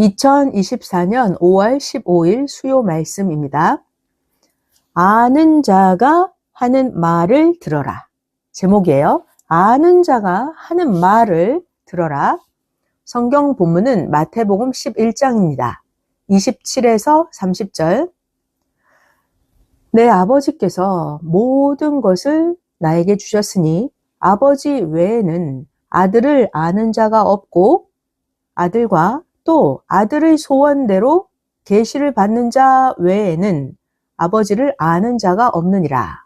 2024년 5월 15일 수요 말씀입니다. 아는 자가 하는 말을 들어라. 제목이에요. 아는 자가 하는 말을 들어라. 성경 본문은 마태복음 11장입니다. 27에서 30절. 내 아버지께서 모든 것을 나에게 주셨으니 아버지 외에는 아들을 아는 자가 없고 아들과 또 아들의 소원대로 계시를 받는 자 외에는 아버지를 아는 자가 없느니라.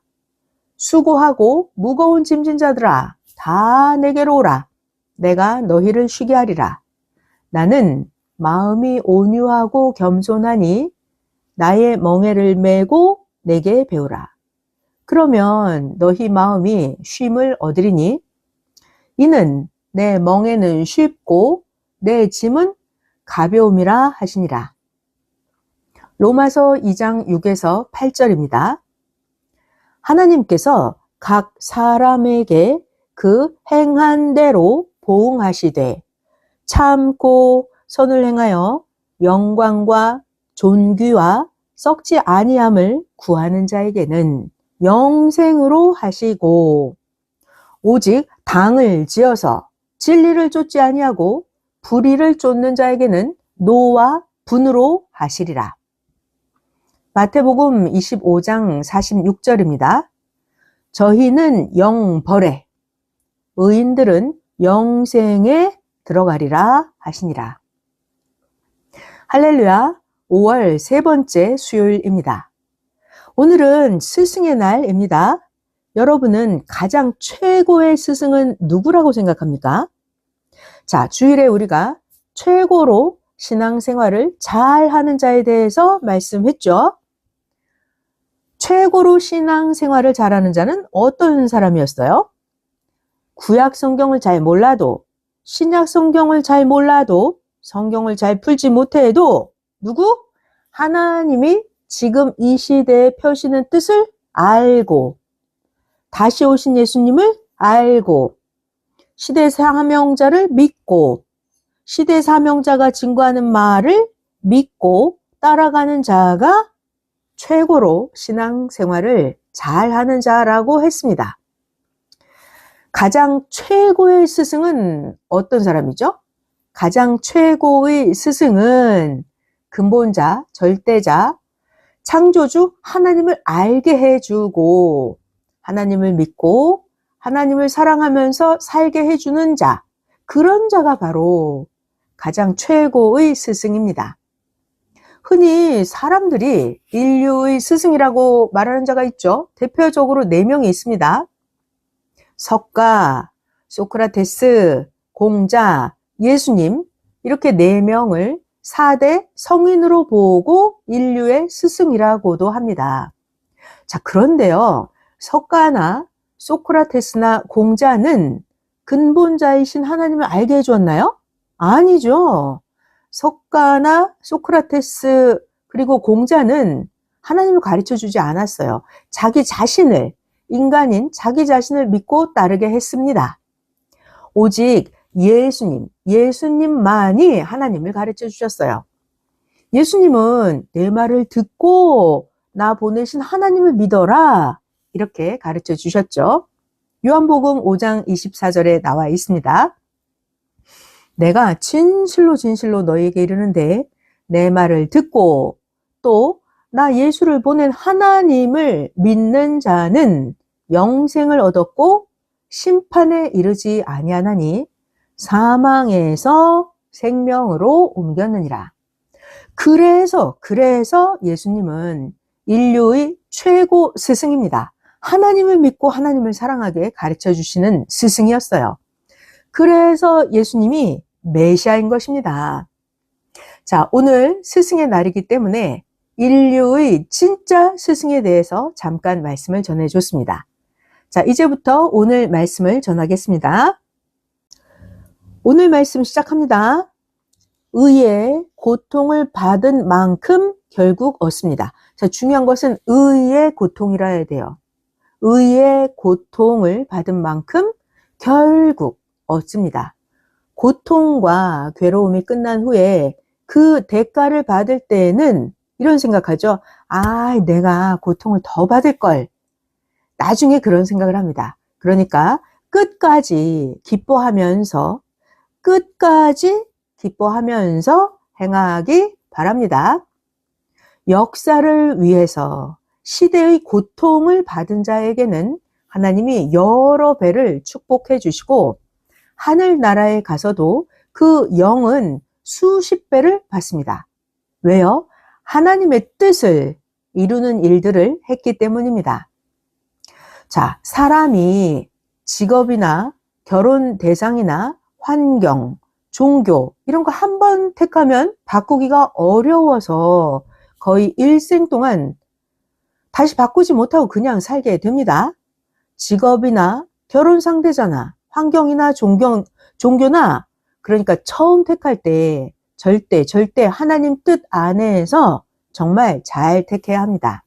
수고하고 무거운 짐진 자들아 다 내게로 오라. 내가 너희를 쉬게 하리라. 나는 마음이 온유하고 겸손하니 나의 멍에를 메고 내게 배우라. 그러면 너희 마음이 쉼을 얻으리니 이는 내 멍에는 쉽고 내 짐은 가벼움이라 하시니라. 로마서 2장 6에서 8절입니다. 하나님께서 각 사람에게 그 행한 대로 보응하시되 참고 선을 행하여 영광과 존귀와 썩지 아니함을 구하는 자에게는 영생으로 하시고 오직 당을 지어서 진리를 쫓지 아니하고 불의를 쫓는 자에게는 노와 분으로 하시리라. 마태복음 25장 46절입니다. 저희는 영벌에 의인들은 영생에 들어가리라 하시니라. 할렐루야. 5월 세 번째 수요일입니다. 오늘은 스승의 날입니다. 여러분은 가장 최고의 스승은 누구라고 생각합니까? 자, 주일에 우리가 최고로 신앙생활을 잘하는 자에 대해서 말씀했죠. 최고로 신앙생활을 잘하는 자는 어떤 사람이었어요? 구약 성경을 잘 몰라도, 신약 성경을 잘 몰라도, 성경을 잘 풀지 못해도 누구? 하나님이 지금 이 시대에 펴시는 뜻을 알고 다시 오신 예수님을 알고 시대 사명자를 믿고 시대 사명자가 증거하는 말을 믿고 따라가는 자가 최고로 신앙생활을 잘하는 자라고 했습니다. 가장 최고의 스승은 어떤 사람이죠? 가장 최고의 스승은 근본자, 절대자, 창조주 하나님을 알게 해주고 하나님을 믿고 하나님을 사랑하면서 살게 해주는 자, 그런 자가 바로 가장 최고의 스승입니다. 흔히 사람들이 인류의 스승이라고 말하는 자가 있죠. 대표적으로 4명이 있습니다. 석가, 소크라테스, 공자, 예수님, 이렇게 4명을 4대 성인으로 보고 인류의 스승이라고도 합니다. 자, 그런데요, 석가나 소크라테스나 공자는 근본자이신 하나님을 알게 해주었나요? 아니죠. 석가나 소크라테스 그리고 공자는 하나님을 가르쳐주지 않았어요. 자기 자신을, 인간인 자기 자신을 믿고 따르게 했습니다. 오직 예수님만이 하나님을 가르쳐 주셨어요. 예수님은 내 말을 듣고 나 보내신 하나님을 믿어라. 이렇게 가르쳐 주셨죠. 요한복음 5장 24절에 나와 있습니다. 내가 진실로 진실로 너희에게 이르는데 내 말을 듣고 또 나 예수를 보낸 하나님을 믿는 자는 영생을 얻었고 심판에 이르지 아니하나니 사망에서 생명으로 옮겼느니라. 그래서 예수님은 인류의 최고 스승입니다. 하나님을 믿고 하나님을 사랑하게 가르쳐 주시는 스승이었어요. 그래서 예수님이 메시아인 것입니다. 자, 오늘 스승의 날이기 때문에 인류의 진짜 스승에 대해서 잠깐 말씀을 전해줬습니다. 자, 이제부터 오늘 말씀을 전하겠습니다. 오늘 말씀 시작합니다. 의의 고통을 받은 만큼 결국 얻습니다. 자, 중요한 것은 의의 고통이라 해야 돼요. 의의 고통을 받은 만큼 결국 얻습니다. 고통과 괴로움이 끝난 후에 그 대가를 받을 때에는 이런 생각하죠. 아, 내가 고통을 더 받을 걸. 나중에 그런 생각을 합니다. 그러니까 끝까지 기뻐하면서 행하기 바랍니다. 역사를 위해서 시대의 고통을 받은 자에게는 하나님이 여러 배를 축복해 주시고 하늘나라에 가서도 그 영은 수십 배를 받습니다. 왜요? 하나님의 뜻을 이루는 일들을 했기 때문입니다. 자, 사람이 직업이나 결혼 대상이나 환경, 종교 이런 거 한 번 택하면 바꾸기가 어려워서 거의 일생 동안 다시 바꾸지 못하고 그냥 살게 됩니다. 직업이나 결혼 상대자나 환경이나 종교나 그러니까 처음 택할 때 절대 하나님 뜻 안에서 정말 잘 택해야 합니다.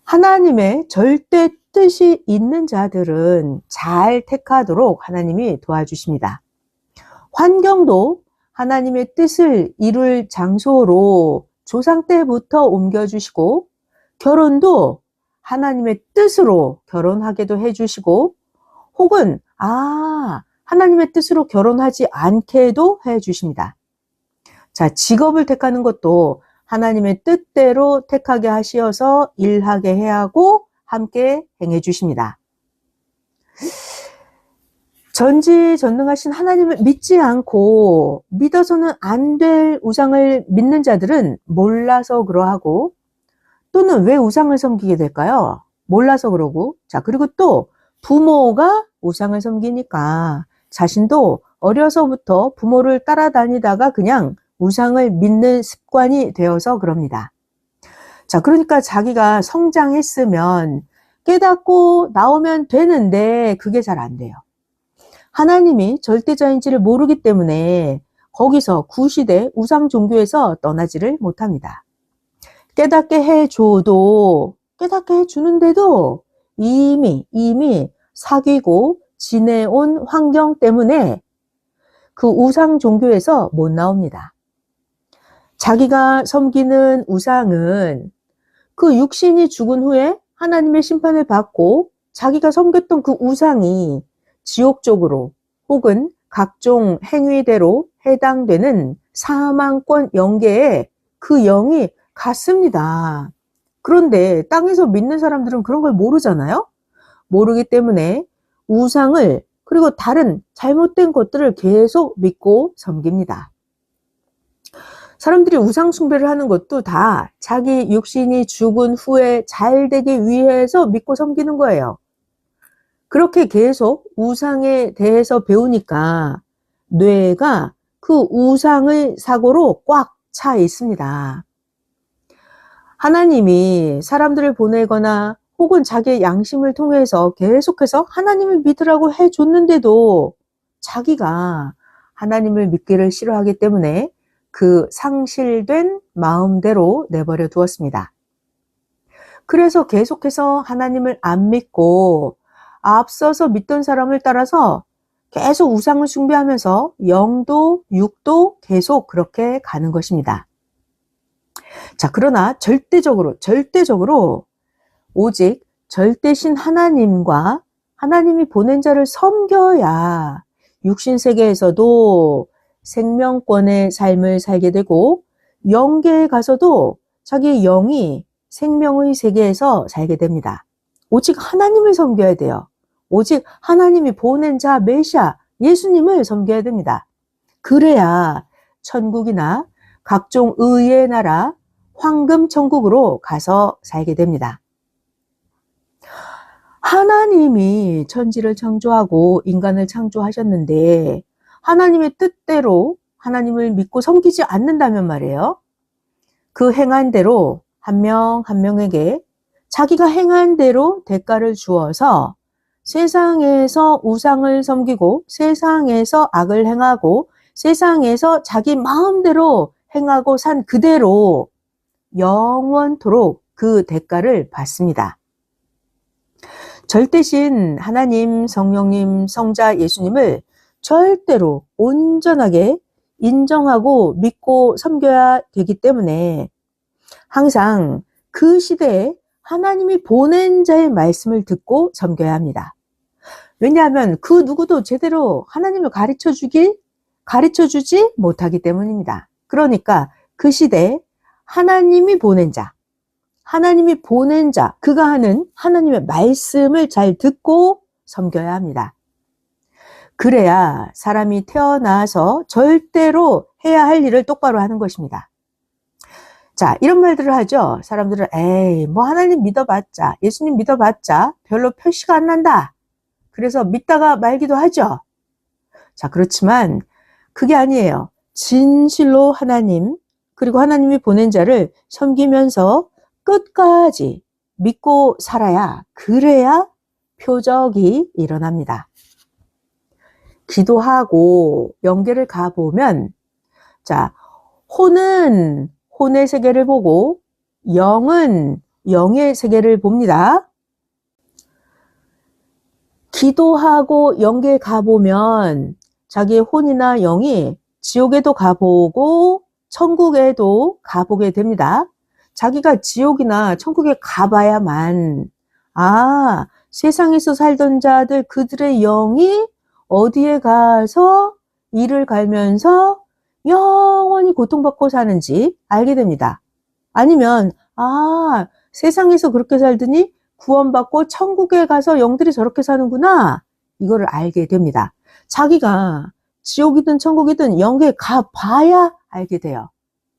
하나님의 절대 뜻이 있는 자들은 잘 택하도록 하나님이 도와주십니다. 환경도 하나님의 뜻을 이룰 장소로 조상 때부터 옮겨주시고 결혼도 하나님의 뜻으로 결혼하게도 해주시고 혹은 하나님의 뜻으로 결혼하지 않게도 해주십니다. 자, 직업을 택하는 것도 하나님의 뜻대로 택하게 하시어서 일하게 해야 하고 함께 행해 주십니다. 전지전능하신 하나님을 믿지 않고 믿어서는 안 될 우상을 믿는 자들은 몰라서 그러하고 또는 왜 우상을 섬기게 될까요? 몰라서 그러고 자 그리고 또 부모가 우상을 섬기니까 자신도 어려서부터 부모를 따라다니다가 그냥 우상을 믿는 습관이 되어서 그럽니다. 자, 그러니까 자기가 성장했으면 깨닫고 나오면 되는데 그게 잘 안 돼요. 하나님이 절대자인지를 모르기 때문에 거기서 구시대 우상 종교에서 떠나지를 못합니다. 깨닫게 해주는데도 이미 사귀고 지내온 환경 때문에 그 우상 종교에서 못 나옵니다. 자기가 섬기는 우상은 그 육신이 죽은 후에 하나님의 심판을 받고 자기가 섬겼던 그 우상이 지옥 쪽으로 혹은 각종 행위대로 해당되는 사망권 영계에 그 영이 갔습니다. 그런데 땅에서 믿는 사람들은 그런 걸 모르잖아요. 모르기 때문에 우상을 그리고 다른 잘못된 것들을 계속 믿고 섬깁니다. 사람들이 우상 숭배를 하는 것도 다 자기 육신이 죽은 후에 잘 되기 위해서 믿고 섬기는 거예요. 그렇게 계속 우상에 대해서 배우니까 뇌가 그 우상의 사고로 꽉 차 있습니다. 하나님이 사람들을 보내거나 혹은 자기의 양심을 통해서 계속해서 하나님을 믿으라고 해줬는데도 자기가 하나님을 믿기를 싫어하기 때문에 그 상실된 마음대로 내버려 두었습니다. 그래서 계속해서 하나님을 안 믿고 앞서서 믿던 사람을 따라서 계속 우상을 숭배하면서 영도 육도 계속 그렇게 가는 것입니다. 자, 그러나 절대적으로 오직 절대신 하나님과 하나님이 보낸 자를 섬겨야 육신 세계에서도 생명권의 삶을 살게 되고 영계에 가서도 자기 영이 생명의 세계에서 살게 됩니다. 오직 하나님을 섬겨야 돼요. 오직 하나님이 보낸 자 메시아 예수님을 섬겨야 됩니다. 그래야 천국이나 각종 의의 나라 황금 천국으로 가서 살게 됩니다. 하나님이 천지를 창조하고 인간을 창조하셨는데 하나님의 뜻대로 하나님을 믿고 섬기지 않는다면 말이에요. 그 행한 대로 한 명 한 명에게 자기가 행한 대로 대가를 주어서 세상에서 우상을 섬기고 세상에서 악을 행하고 세상에서 자기 마음대로 행하고 산 그대로 영원토록 그 대가를 받습니다. 절대신 하나님, 성령님, 성자 예수님을 절대로 온전하게 인정하고 믿고 섬겨야 되기 때문에 항상 그 시대에 하나님이 보낸 자의 말씀을 듣고 섬겨야 합니다. 왜냐하면 그 누구도 제대로 하나님을 가르쳐주지 못하기 때문입니다. 그러니까 그 시대에 하나님이 보낸 자, 그가 하는 하나님의 말씀을 잘 듣고 섬겨야 합니다. 그래야 사람이 태어나서 절대로 해야 할 일을 똑바로 하는 것입니다. 자, 이런 말들을 하죠. 사람들은 에이, 뭐 하나님 믿어봤자, 예수님 믿어봤자 별로 표시가 안 난다. 그래서 믿다가 말기도 하죠. 자, 그렇지만 그게 아니에요. 진실로 하나님, 그리고 하나님이 보낸 자를 섬기면서 끝까지 믿고 살아야, 그래야 표적이 일어납니다. 기도하고 영계를 가보면, 자, 혼은 혼의 세계를 보고 영은 영의 세계를 봅니다. 기도하고 영계에 가보면 자기의 혼이나 영이 지옥에도 가보고 천국에도 가보게 됩니다. 자기가 지옥이나 천국에 가봐야만, 아, 세상에서 살던 자들, 그들의 영이 어디에 가서 이를 갈면서 영원히 고통받고 사는지 알게 됩니다. 아니면 아, 세상에서 그렇게 살더니 구원받고 천국에 가서 영들이 저렇게 사는구나, 이거를 알게 됩니다. 자기가 지옥이든 천국이든 영계에 가봐야 알게 돼요.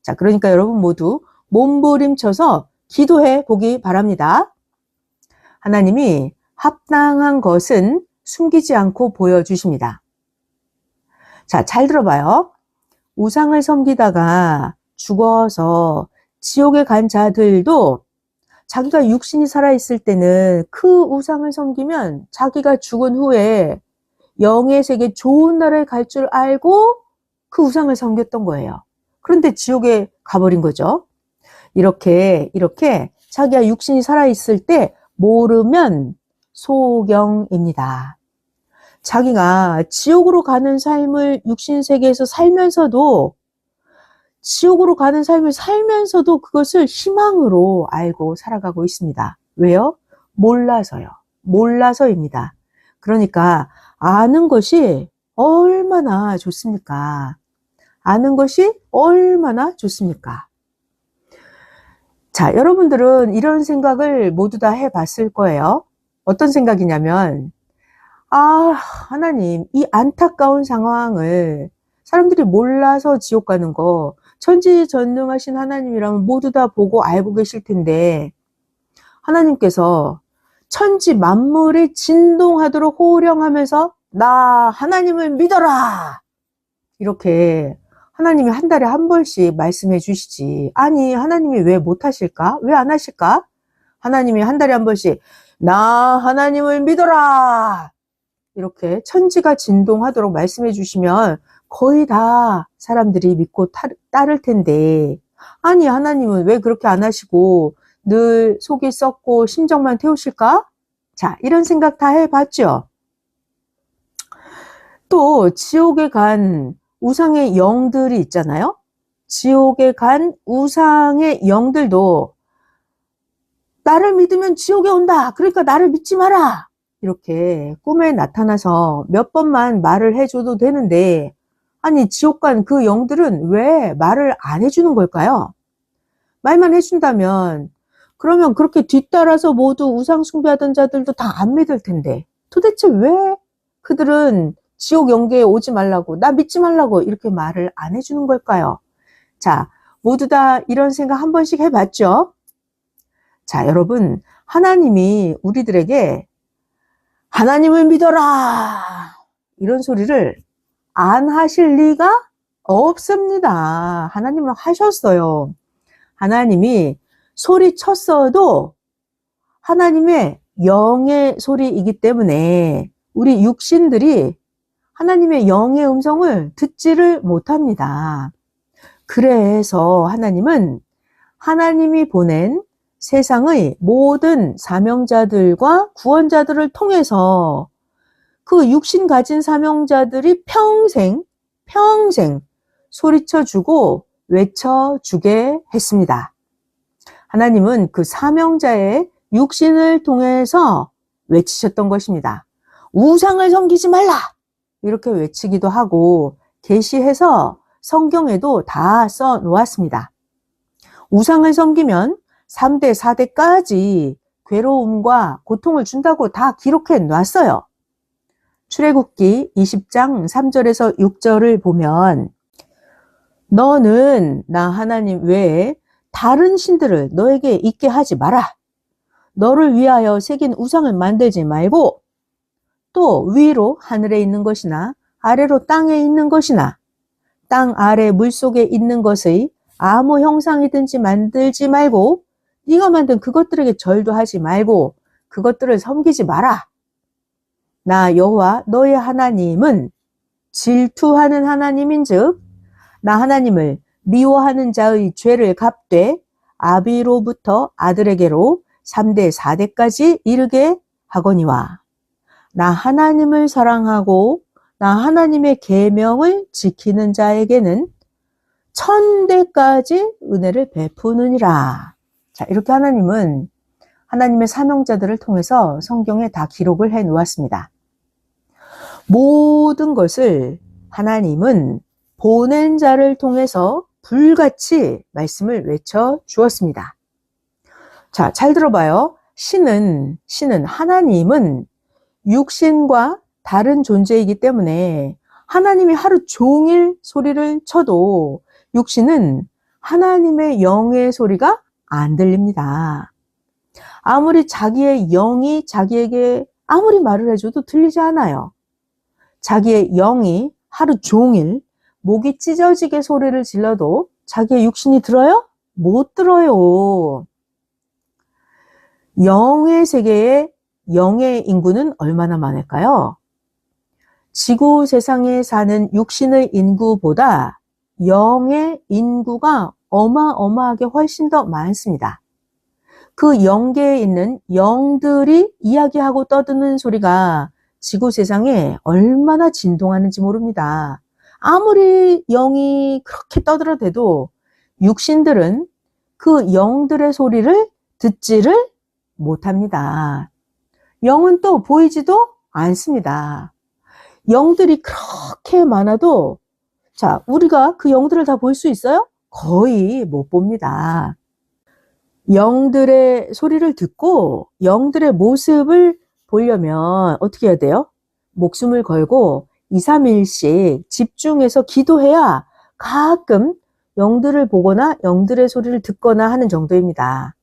자, 그러니까 여러분 모두 몸부림쳐서 기도해 보기 바랍니다. 하나님이 합당한 것은 숨기지 않고 보여주십니다. 자, 잘 들어봐요. 우상을 섬기다가 죽어서 지옥에 간 자들도 자기가 육신이 살아있을 때는 그 우상을 섬기면 자기가 죽은 후에 영의 세계 좋은 나라에 갈 줄 알고 그 우상을 섬겼던 거예요. 그런데 지옥에 가버린 거죠. 이렇게 자기가 육신이 살아있을 때 모르면 소경입니다. 자기가 지옥으로 가는 삶을 육신 세계에서 살면서도, 지옥으로 가는 삶을 살면서도 그것을 희망으로 알고 살아가고 있습니다. 왜요? 몰라서요. 몰라서입니다. 그러니까 아는 것이 얼마나 좋습니까? 아는 것이 얼마나 좋습니까? 자, 여러분들은 이런 생각을 모두 다 해봤을 거예요. 어떤 생각이냐면, 아, 하나님, 이 안타까운 상황을 사람들이 몰라서 지옥 가는 거, 전지전능하신 하나님이라면 모두 다 보고 알고 계실 텐데, 하나님께서 천지 만물이 진동하도록 호령하면서 나 하나님을 믿어라, 이렇게 하나님이 한 달에 한 번씩 말씀해 주시지. 아니, 하나님이 왜 못하실까? 왜 안 하실까? 하나님이 한 달에 한 번씩 나 하나님을 믿어라, 이렇게 천지가 진동하도록 말씀해 주시면 거의 다 사람들이 믿고 따를 텐데, 아니, 하나님은 왜 그렇게 안 하시고 늘 속이 썩고 심정만 태우실까? 자, 이런 생각 다 해봤죠? 또 지옥에 간 우상의 영들이 있잖아요. 지옥에 간 우상의 영들도 나를 믿으면 지옥에 온다, 그러니까 나를 믿지 마라, 이렇게 꿈에 나타나서 몇 번만 말을 해줘도 되는데, 아니, 지옥 간 그 영들은 왜 말을 안 해주는 걸까요? 말만 해준다면 그러면 그렇게 뒤따라서 모두 우상 숭배하던 자들도 다 안 믿을 텐데, 도대체 왜 그들은 지옥 영계에 오지 말라고, 나 믿지 말라고 이렇게 말을 안 해주는 걸까요? 자, 모두 다 이런 생각 한 번씩 해봤죠? 자, 여러분, 하나님이 우리들에게 하나님을 믿어라, 이런 소리를 안 하실 리가 없습니다. 하나님은 하셨어요. 하나님이 소리쳤어도 하나님의 영의 소리이기 때문에 우리 육신들이 하나님의 영의 음성을 듣지를 못합니다. 그래서 하나님은 하나님이 보낸 세상의 모든 사명자들과 구원자들을 통해서 그 육신 가진 사명자들이 평생 소리쳐주고 외쳐주게 했습니다. 하나님은 그 사명자의 육신을 통해서 외치셨던 것입니다. 우상을 섬기지 말라! 이렇게 외치기도 하고 계시해서 성경에도 다 써놓았습니다. 우상을 섬기면 3대, 4대까지 괴로움과 고통을 준다고 다 기록해 놨어요. 출애굽기 20장 3절에서 6절을 보면 너는 나 하나님 외에 다른 신들을 너에게 있게 하지 마라. 너를 위하여 새긴 우상을 만들지 말고 또 위로 하늘에 있는 것이나 아래로 땅에 있는 것이나 땅 아래 물속에 있는 것의 아무 형상이든지 만들지 말고 네가 만든 그것들에게 절도 하지 말고 그것들을 섬기지 마라. 나 여호와 너의 하나님은 질투하는 하나님인즉 나 하나님을 미워하는 자의 죄를 갚되 아비로부터 아들에게로 3대 4대까지 이르게 하거니와 나 하나님을 사랑하고 나 하나님의 계명을 지키는 자에게는 1000대까지 은혜를 베푸느니라. 자, 이렇게 하나님은 하나님의 사명자들을 통해서 성경에 다 기록을 해 놓았습니다. 모든 것을 하나님은 보낸 자를 통해서 불같이 말씀을 외쳐 주었습니다. 자, 잘 들어봐요. 신은 하나님은 육신과 다른 존재이기 때문에 하나님이 하루 종일 소리를 쳐도 육신은 하나님의 영의 소리가 안 들립니다. 아무리 자기의 영이 자기에게 아무리 말을 해줘도 들리지 않아요. 자기의 영이 하루 종일 목이 찢어지게 소리를 질러도 자기의 육신이 들어요? 못 들어요. 영의 세계에 영의 인구는 얼마나 많을까요? 지구 세상에 사는 육신의 인구보다 영의 인구가 어마어마하게 훨씬 더 많습니다. 그 영계에 있는 영들이 이야기하고 떠드는 소리가 지구 세상에 얼마나 진동하는지 모릅니다. 아무리 영이 그렇게 떠들어대도 육신들은 그 영들의 소리를 듣지를 못합니다. 영은 또 보이지도 않습니다. 영들이 그렇게 많아도 자, 우리가 그 영들을 다 볼 수 있어요? 거의 못 봅니다. 영들의 소리를 듣고 영들의 모습을 보려면 어떻게 해야 돼요? 목숨을 걸고 2, 3일씩 집중해서 기도해야 가끔 영들을 보거나 영들의 소리를 듣거나 하는 정도입니다.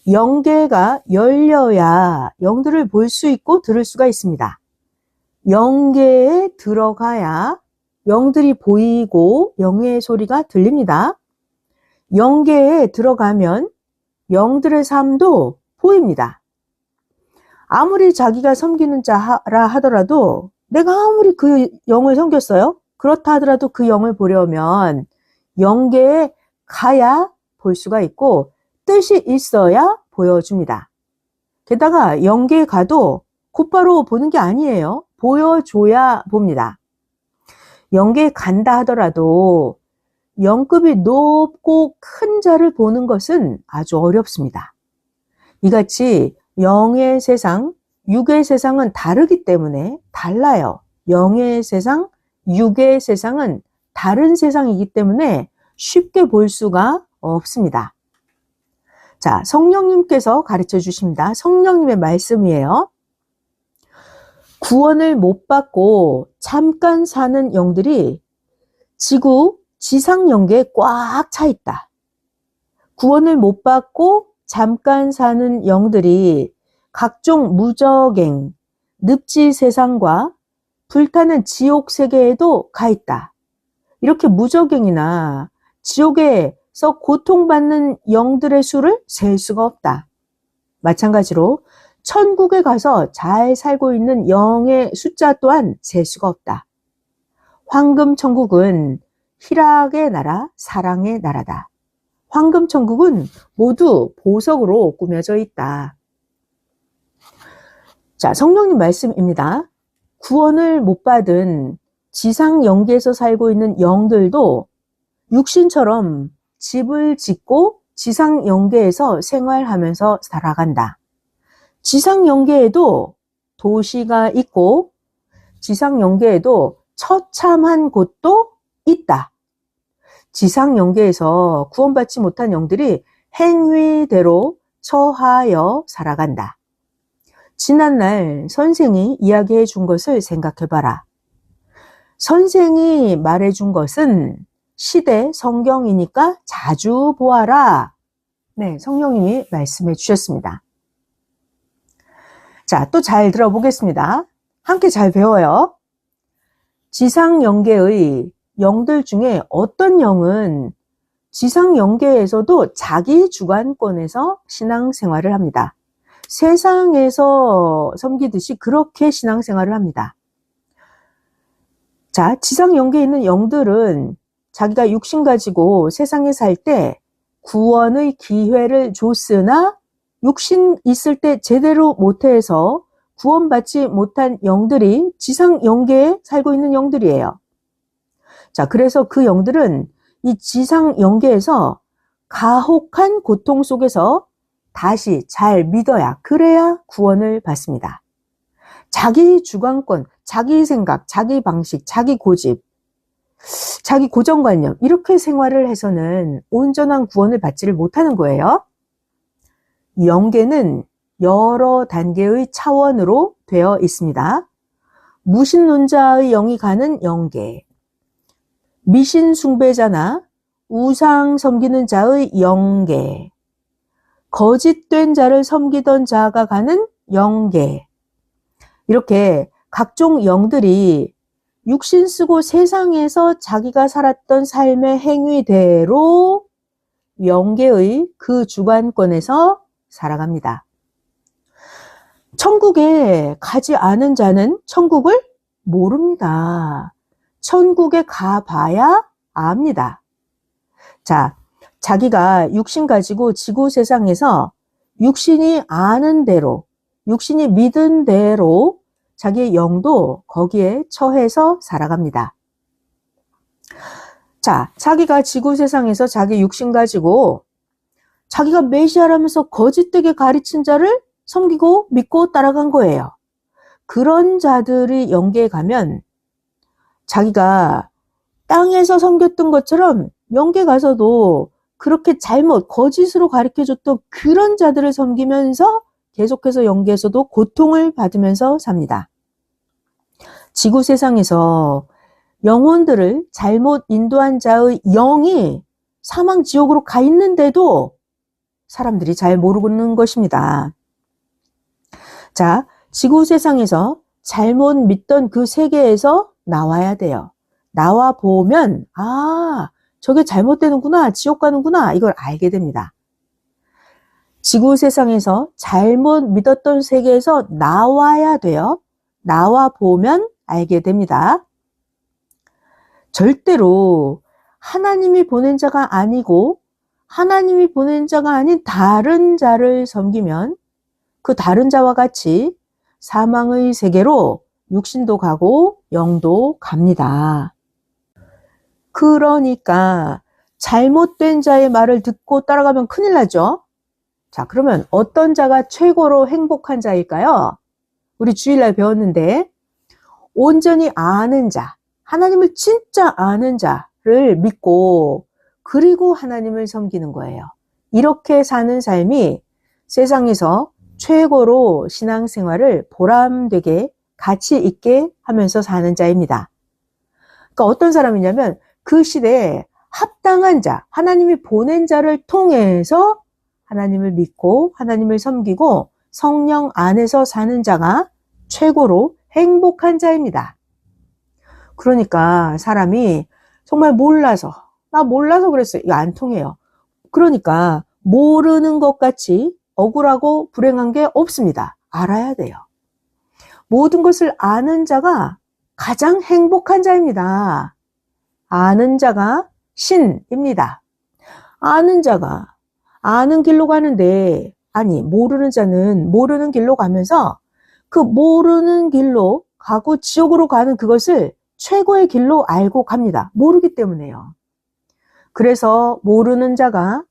영계가 열려야 영들을 볼 수 있고 들을 수가 있습니다. 영계에 들어가야 영들이 보이고 영의 소리가 들립니다. 영계에 들어가면 영들의 삶도 보입니다. 아무리 자기가 섬기는 자라 하더라도 내가 아무리 그 영을 섬겼어요? 그렇다 하더라도 그 영을 보려면 영계에 가야 볼 수가 있고 뜻이 있어야 보여줍니다. 게다가 영계에 가도 곧바로 보는 게 아니에요. 보여줘야 봅니다. 영계에 간다 하더라도 영급이 높고 큰 자를 보는 것은 아주 어렵습니다. 이같이 영의 세상, 육의 세상은 다르기 때문에 달라요. 영의 세상, 육의 세상은 다른 세상이기 때문에 쉽게 볼 수가 없습니다. 자, 성령님께서 가르쳐 주십니다. 성령님의 말씀이에요. 구원을 못 받고 잠깐 사는 영들이 지상 영계에 꽉 차 있다. 구원을 못 받고 잠깐 사는 영들이 각종 무저갱, 늪지 세상과 불타는 지옥 세계에도 가 있다. 이렇게 무저갱이나 지옥에서 고통받는 영들의 수를 셀 수가 없다. 마찬가지로 천국에 가서 잘 살고 있는 영의 숫자 또한 셀 수가 없다. 황금 천국은 희락의 나라, 사랑의 나라다. 황금 천국은 모두 보석으로 꾸며져 있다. 자, 성령님 말씀입니다. 구원을 못 받은 지상 영계에서 살고 있는 영들도 육신처럼 집을 짓고 지상 영계에서 생활하면서 살아간다. 지상 영계에도 도시가 있고 지상 영계에도 처참한 곳도 있다. 지상 영계에서 구원받지 못한 영들이 행위대로 처하여 살아간다. 지난날 선생이 이야기해 준 것을 생각해봐라. 선생이 말해 준 것은 시대 성경이니까 자주 보아라. 네, 성령님이 말씀해 주셨습니다. 자, 또 잘 들어보겠습니다. 함께 잘 배워요. 지상 영계의 영들 중에 어떤 영은 지상 영계에서도 자기 주관권에서 신앙생활을 합니다. 세상에서 섬기듯이 그렇게 신앙생활을 합니다. 자, 지상 영계에 있는 영들은 자기가 육신 가지고 세상에 살 때 구원의 기회를 줬으나 육신 있을 때 제대로 못해서 구원받지 못한 영들이 지상 영계에 살고 있는 영들이에요. 자, 그래서 그 영들은 이 지상 영계에서 가혹한 고통 속에서 다시 잘 믿어야, 그래야 구원을 받습니다. 자기 주관권, 자기 생각, 자기 방식, 자기 고집, 자기 고정관념, 이렇게 생활을 해서는 온전한 구원을 받지를 못하는 거예요. 영계는 여러 단계의 차원으로 되어 있습니다. 무신론자의 영이 가는 영계, 미신 숭배자나 우상 섬기는 자의 영계, 거짓된 자를 섬기던 자가 가는 영계, 이렇게 각종 영들이 육신 쓰고 세상에서 자기가 살았던 삶의 행위대로 영계의 그 주관권에서 살아갑니다. 천국에 가지 않은 자는 천국을 모릅니다. 천국에 가봐야 압니다. 자, 자기가 육신 가지고 지구 세상에서 육신이 아는 대로, 육신이 믿은 대로 자기의 영도 거기에 처해서 살아갑니다. 자, 자기가 지구 세상에서 자기 육신 가지고 자기가 메시아라면서 거짓되게 가르친 자를 섬기고 믿고 따라간 거예요. 그런 자들이 영계에 가면 자기가 땅에서 섬겼던 것처럼 영계 가서도 그렇게 잘못 거짓으로 가르쳐줬던 그런 자들을 섬기면서 계속해서 영계에서도 고통을 받으면서 삽니다. 지구 세상에서 영혼들을 잘못 인도한 자의 영이 사망 지옥으로 가 있는데도 사람들이 잘 모르는 것입니다. 자, 지구 세상에서 잘못 믿던 그 세계에서 나와야 돼요. 나와 보면 저게 잘못되는구나, 지옥 가는구나, 이걸 알게 됩니다. 지구 세상에서 잘못 믿었던 세계에서 나와야 돼요. 나와 보면 알게 됩니다. 절대로 하나님이 보낸 자가 아니고 하나님이 보낸 자가 아닌 다른 자를 섬기면 그 다른 자와 같이 사망의 세계로 육신도 가고 영도 갑니다. 그러니까 잘못된 자의 말을 듣고 따라가면 큰일 나죠. 자, 그러면 어떤 자가 최고로 행복한 자일까요? 우리 주일날 배웠는데 온전히 아는 자, 하나님을 진짜 아는 자를 믿고 그리고 하나님을 섬기는 거예요. 이렇게 사는 삶이 세상에서 최고로 신앙생활을 보람되게 가치 있게 하면서 사는 자입니다. 그러니까 어떤 사람이냐면 그 시대에 합당한 자, 하나님이 보낸 자를 통해서 하나님을 믿고 하나님을 섬기고 성령 안에서 사는 자가 최고로 행복한 자입니다. 그러니까 사람이 정말 나 몰라서 그랬어요. 이거 안 통해요. 그러니까 모르는 것 같이 억울하고 불행한 게 없습니다. 알아야 돼요. 모든 것을 아는 자가 가장 행복한 자입니다. 아는 자가 신입니다. 아는 자가 아는 길로 가는데, 모르는 자는 모르는 길로 가면서 그 모르는 길로 가고 지옥으로 가는 그것을 최고의 길로 알고 갑니다. 모르기 때문에요. 그래서 모르는 자가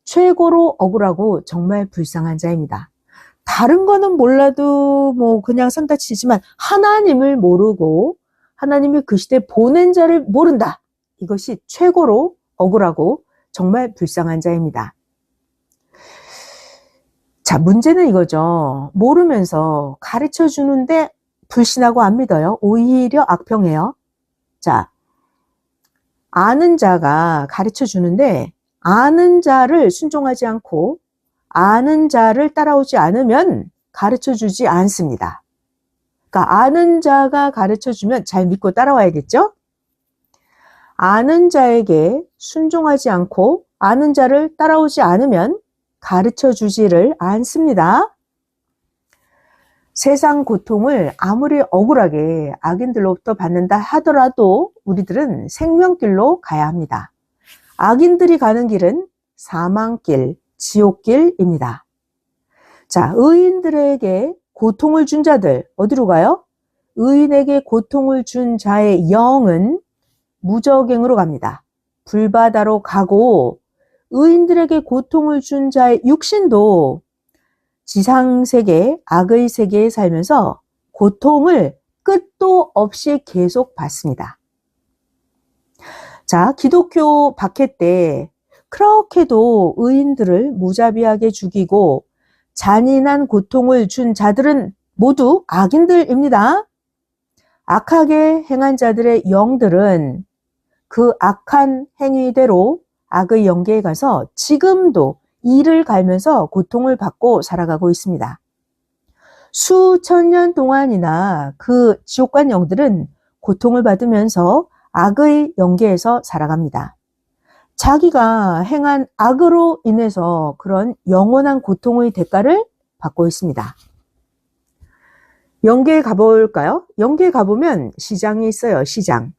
최고로 억울하고 정말 불쌍한 자입니다. 다른 거는 몰라도 뭐 그냥 산다 치지만 하나님을 모르고 하나님이 그 시대에 보낸 자를 모른다. 이것이 최고로 억울하고 정말 불쌍한 자입니다. 자, 문제는 이거죠. 모르면서 가르쳐 주는데 불신하고 안 믿어요. 오히려 악평해요. 자, 아는 자가 가르쳐 주는데 아는 자를 순종하지 않고 아는 자를 따라오지 않으면 가르쳐 주지 않습니다. 그러니까 아는 자가 가르쳐 주면 잘 믿고 따라와야겠죠? 아는 자에게 순종하지 않고 아는 자를 따라오지 않으면 가르쳐 주지를 않습니다. 세상 고통을 아무리 억울하게 악인들로부터 받는다 하더라도 우리들은 생명길로 가야 합니다. 악인들이 가는 길은 사망길, 지옥길입니다. 자, 의인들에게 고통을 준 자들 어디로 가요? 의인에게 고통을 준 자의 영은 무저갱으로 갑니다. 불바다로 가고 의인들에게 고통을 준 자의 육신도 지상세계, 악의 세계에 살면서 고통을 끝도 없이 계속 받습니다. 자, 기독교 박해 때 그렇게도 의인들을 무자비하게 죽이고 잔인한 고통을 준 자들은 모두 악인들입니다. 악하게 행한 자들의 영들은 그 악한 행위대로 악의 영계에 가서 지금도 이를 갈면서 고통을 받고 살아가고 있습니다. 수천 년 동안이나 그 지옥관 영들은 고통을 받으면서 악의 영계에서 살아갑니다. 자기가 행한 악으로 인해서 그런 영원한 고통의 대가를 받고 있습니다. 영계에 가볼까요? 영계에 가보면 시장이 있어요. 시장.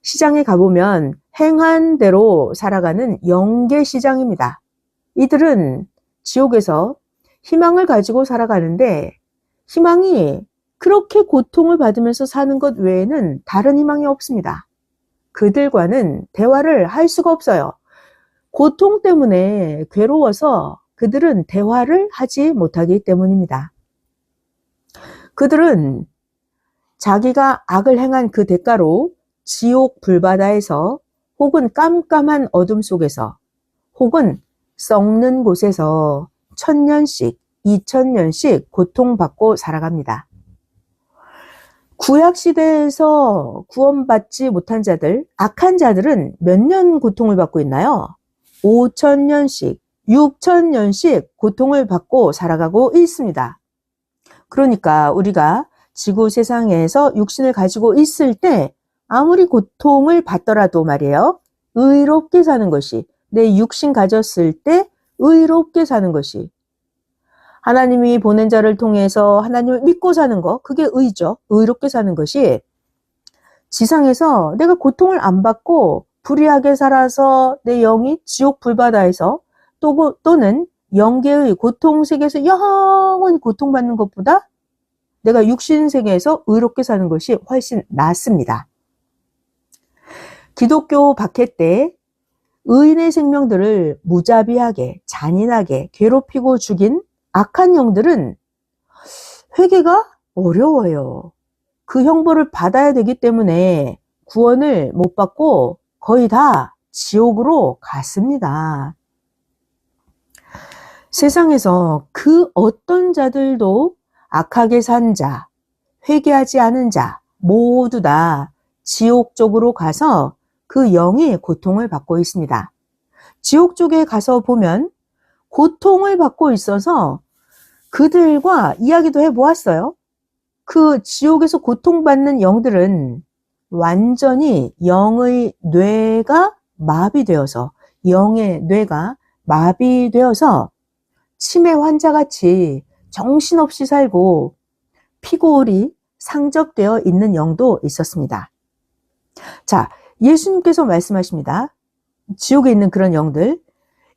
시장에 가보면 행한 대로 살아가는 영계시장입니다. 이들은 지옥에서 희망을 가지고 살아가는데 희망이 그렇게 고통을 받으면서 사는 것 외에는 다른 희망이 없습니다. 그들과는 대화를 할 수가 없어요. 고통 때문에 괴로워서 그들은 대화를 하지 못하기 때문입니다. 그들은 자기가 악을 행한 그 대가로 지옥 불바다에서 혹은 깜깜한 어둠 속에서 혹은 썩는 곳에서 1000년씩, 2000년씩 고통받고 살아갑니다. 구약시대에서 구원받지 못한 자들, 악한 자들은 몇 년 고통을 받고 있나요? 5000년씩, 6000년씩 고통을 받고 살아가고 있습니다. 그러니까 우리가 지구 세상에서 육신을 가지고 있을 때 아무리 고통을 받더라도 말이에요. 의롭게 사는 것이, 내 육신 가졌을 때 의롭게 사는 것이, 하나님이 보낸 자를 통해서 하나님을 믿고 사는 것, 그게 의죠. 의롭게 사는 것이 지상에서 내가 고통을 안 받고 불의하게 살아서 내 영이 지옥 불바다에서 또는 영계의 고통 세계에서 영원히 고통받는 것보다 내가 육신 세계에서 의롭게 사는 것이 훨씬 낫습니다. 기독교 박해 때 의인의 생명들을 무자비하게 잔인하게 괴롭히고 죽인 악한 영들은 회개가 어려워요. 그 형벌을 받아야 되기 때문에 구원을 못 받고 거의 다 지옥으로 갔습니다. 세상에서 그 어떤 자들도 악하게 산 자, 회개하지 않은 자 모두 다 지옥 쪽으로 가서 그 영이 고통을 받고 있습니다. 지옥 쪽에 가서 보면 고통을 받고 있어서 그들과 이야기도 해보았어요. 그 지옥에서 고통받는 영들은 완전히 영의 뇌가 마비되어서 영의 뇌가 마비되어서 치매 환자같이 정신없이 살고 피골이 상접되어 있는 영도 있었습니다. 자, 예수님께서 말씀하십니다. 지옥에 있는 그런 영들,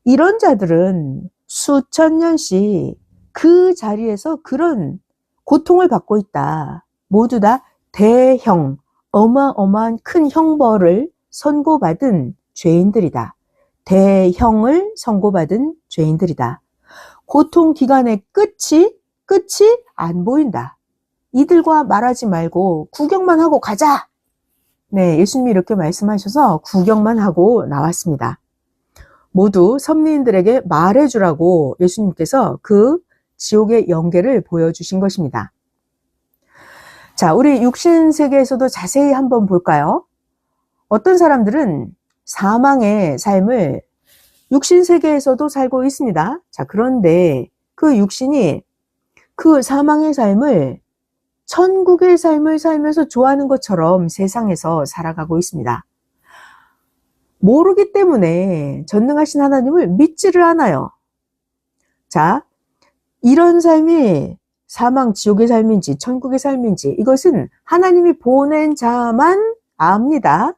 이런 자들은 수천 년씩 그 자리에서 그런 고통을 받고 있다. 모두 다 대형, 어마어마한 큰 형벌을 선고받은 죄인들이다. 대형을 선고받은 죄인들이다. 고통 기간의 끝이 안 보인다. 이들과 말하지 말고 구경만 하고 가자. 네, 예수님이 이렇게 말씀하셔서 구경만 하고 나왔습니다. 모두 섭리인들에게 말해주라고 예수님께서 그 지옥의 영계를 보여주신 것입니다. 자, 우리 육신 세계에서도 자세히 한번 볼까요? 어떤 사람들은 사망의 삶을 육신 세계에서도 살고 있습니다. 자, 그런데 그 육신이 그 사망의 삶을 천국의 삶을 살면서 좋아하는 것처럼 세상에서 살아가고 있습니다. 모르기 때문에 전능하신 하나님을 믿지를 않아요. 자, 이런 삶이 사망 지옥의 삶인지 천국의 삶인지 이것은 하나님이 보낸 자만 압니다.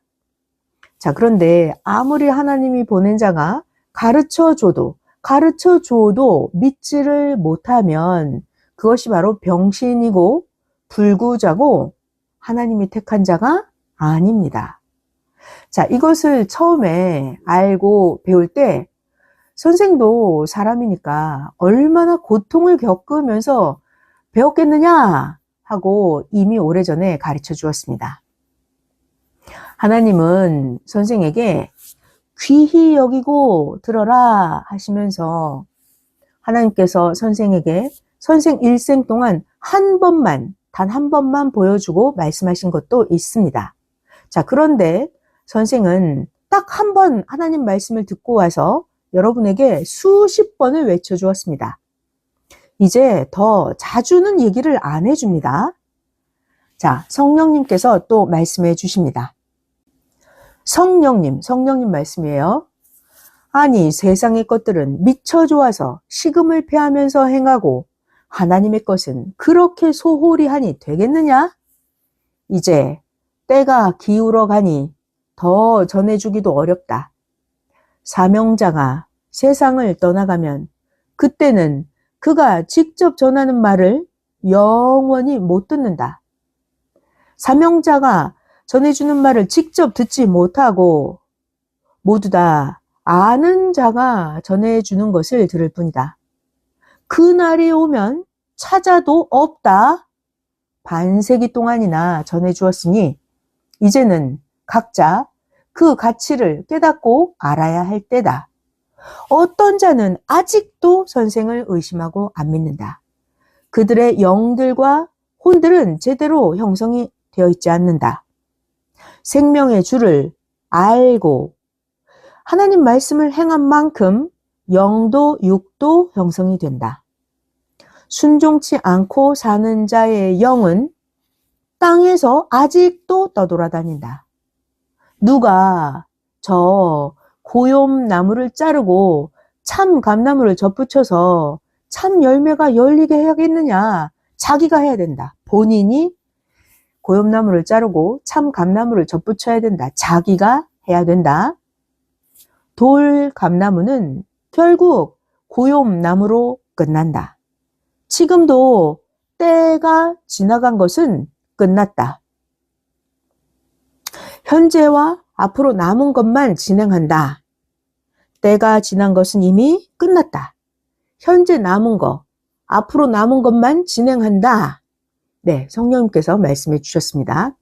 자, 그런데 아무리 하나님이 보낸 자가 가르쳐줘도 믿지를 못하면 그것이 바로 병신이고 불구자고 하나님이 택한 자가 아닙니다. 자, 이것을 처음에 알고 배울 때 선생도 사람이니까 얼마나 고통을 겪으면서 배웠겠느냐 하고 이미 오래전에 가르쳐 주었습니다. 하나님은 선생에게 귀히 여기고 들어라 하시면서 하나님께서 선생에게 선생 일생 동안 단 한 번만 보여주고 말씀하신 것도 있습니다. 자, 그런데 선생은 딱 한 번 하나님 말씀을 듣고 와서 여러분에게 수십 번을 외쳐주었습니다. 이제 더 자주는 얘기를 안 해줍니다. 자, 성령님께서 또 말씀해 주십니다. 성령님 말씀이에요. 아니, 세상의 것들은 미쳐 좋아서 식음을 패하면서 행하고 하나님의 것은 그렇게 소홀히 하니 되겠느냐? 이제 때가 기울어 가니 더 전해주기도 어렵다. 사명자가 세상을 떠나가면 그때는 그가 직접 전하는 말을 영원히 못 듣는다. 사명자가 전해주는 말을 직접 듣지 못하고 모두 다 아는 자가 전해주는 것을 들을 뿐이다. 그날이 오면 찾아도 없다. 반세기 동안이나 전해주었으니 이제는 각자 그 가치를 깨닫고 알아야 할 때다. 어떤 자는 아직도 선생을 의심하고 안 믿는다. 그들의 영들과 혼들은 제대로 형성이 되어 있지 않는다. 생명의 주를 알고 하나님 말씀을 행한 만큼 영도 육도 형성이 된다. 순종치 않고 사는 자의 영은 땅에서 아직도 떠돌아다닌다. 누가 저 고염나무를 자르고 참 감나무를 접붙여서 참 열매가 열리게 해야겠느냐? 자기가 해야 된다. 본인이 고염나무를 자르고 참 감나무를 접붙여야 된다. 자기가 해야 된다. 돌 감나무는 결국 고염나무로 끝난다. 지금도 때가 지나간 것은 끝났다. 현재와 앞으로 남은 것만 진행한다. 때가 지난 것은 이미 끝났다. 현재 남은 것, 앞으로 남은 것만 진행한다. 네, 성령님께서 말씀해 주셨습니다.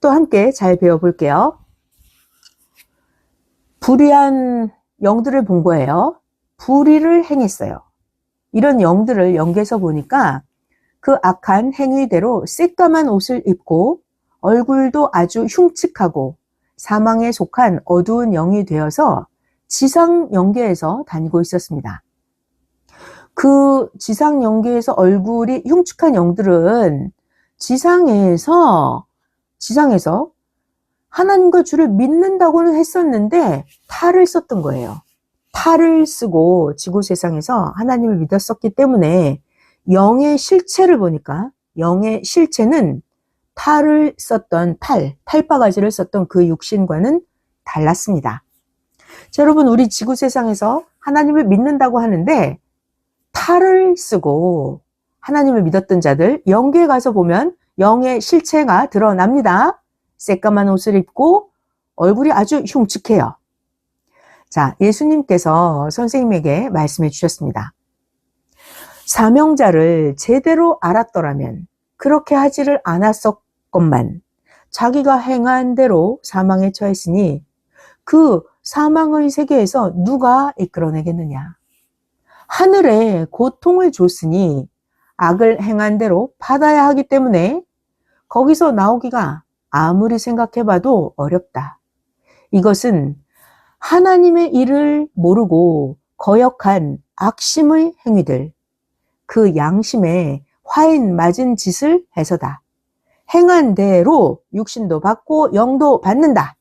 또 함께 잘 배워볼게요. 불의한 영들을 본 거예요. 불의를 행했어요. 이런 영들을 연계해서 보니까 그 악한 행위대로 새까만 옷을 입고 얼굴도 아주 흉측하고 사망에 속한 어두운 영이 되어서 지상 영계에서 다니고 있었습니다. 그 지상 영계에서 얼굴이 흉측한 영들은 지상에서 하나님과 주를 믿는다고는 했었는데 탈을 썼던 거예요. 탈을 쓰고 지구 세상에서 하나님을 믿었었기 때문에 영의 실체를 보니까 영의 실체는 탈을 썼던 탈바가지를 썼던 그 육신과는 달랐습니다. 자, 여러분, 우리 지구 세상에서 하나님을 믿는다고 하는데 탈을 쓰고 하나님을 믿었던 자들 영계에 가서 보면 영의 실체가 드러납니다. 새까만 옷을 입고 얼굴이 아주 흉측해요. 자, 예수님께서 선생님에게 말씀해 주셨습니다. 사명자를 제대로 알았더라면 그렇게 하지를 않았었건만 자기가 행한 대로 사망에 처했으니 그 사망의 세계에서 누가 이끌어내겠느냐. 하늘에 고통을 줬으니 악을 행한 대로 받아야 하기 때문에 거기서 나오기가 아무리 생각해봐도 어렵다. 이것은 하나님의 일을 모르고 거역한 악심의 행위들, 그 양심에 화인 맞은 짓을 해서다. 행한 대로 육신도 받고 영도 받는다.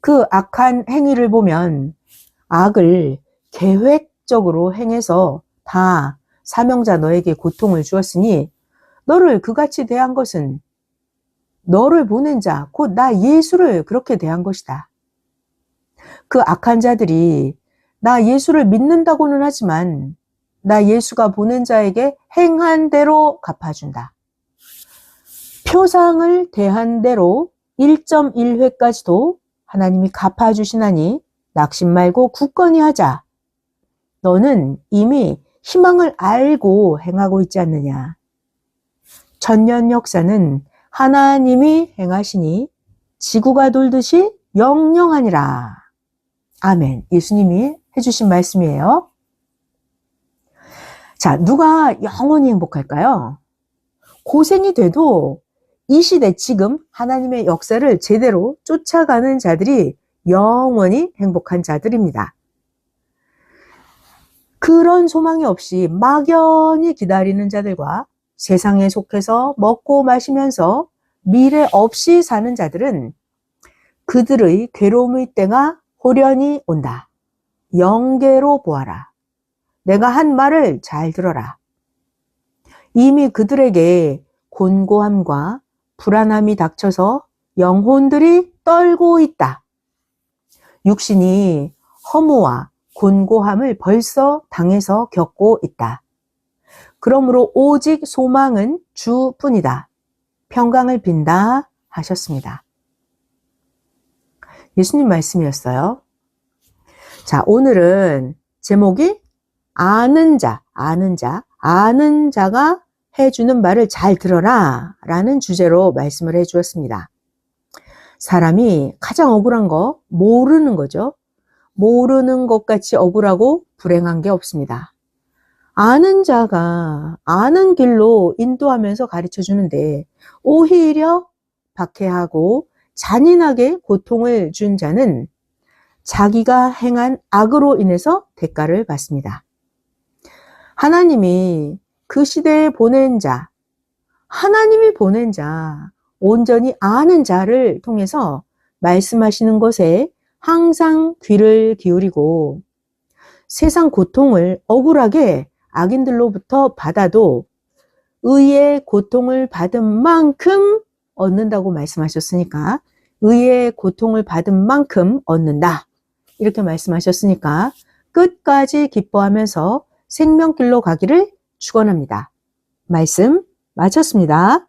그 악한 행위를 보면 악을 계획적으로 행해서 다 사명자 너에게 고통을 주었으니 너를 그같이 대한 것은 너를 보낸 자, 곧 나 예수를 그렇게 대한 것이다. 그 악한 자들이 나 예수를 믿는다고는 하지만 나 예수가 보낸 자에게 행한 대로 갚아준다. 표상을 대한 대로 1.1회까지도 하나님이 갚아주시나니 낙심 말고 굳건히 하자. 너는 이미 희망을 알고 행하고 있지 않느냐. 천년 역사는 하나님이 행하시니 지구가 돌듯이 영영하니라. 아멘. 예수님이 해주신 말씀이에요. 자, 누가 영원히 행복할까요? 고생이 돼도 이 시대 지금 하나님의 역사를 제대로 쫓아가는 자들이 영원히 행복한 자들입니다. 그런 소망이 없이 막연히 기다리는 자들과 세상에 속해서 먹고 마시면서 미래 없이 사는 자들은 그들의 괴로움의 때가 호련히 온다. 영계로 보아라. 내가 한 말을 잘 들어라. 이미 그들에게 곤고함과 불안함이 닥쳐서 영혼들이 떨고 있다. 육신이 허무와 곤고함을 벌써 당해서 겪고 있다. 그러므로 오직 소망은 주뿐이다. 평강을 빈다 하셨습니다. 예수님 말씀이었어요. 자, 오늘은 제목이 아는 자가 해주는 말을 잘 들어라 라는 주제로 말씀을 해주었습니다. 사람이 가장 억울한 거 모르는 거죠. 모르는 것 같이 억울하고 불행한 게 없습니다. 아는 자가 아는 길로 인도하면서 가르쳐 주는데 오히려 박해하고 잔인하게 고통을 준 자는 자기가 행한 악으로 인해서 대가를 받습니다. 하나님이 그 시대에 보낸 자, 하나님이 보낸 자, 온전히 아는 자를 통해서 말씀하시는 것에 항상 귀를 기울이고 세상 고통을 억울하게 악인들로부터 받아도 의의 고통을 받은 만큼 얻는다고 말씀하셨으니까 의의 고통을 받은 만큼 얻는다. 이렇게 말씀하셨으니까 끝까지 기뻐하면서 생명길로 가기를 축원합니다. 말씀 마쳤습니다.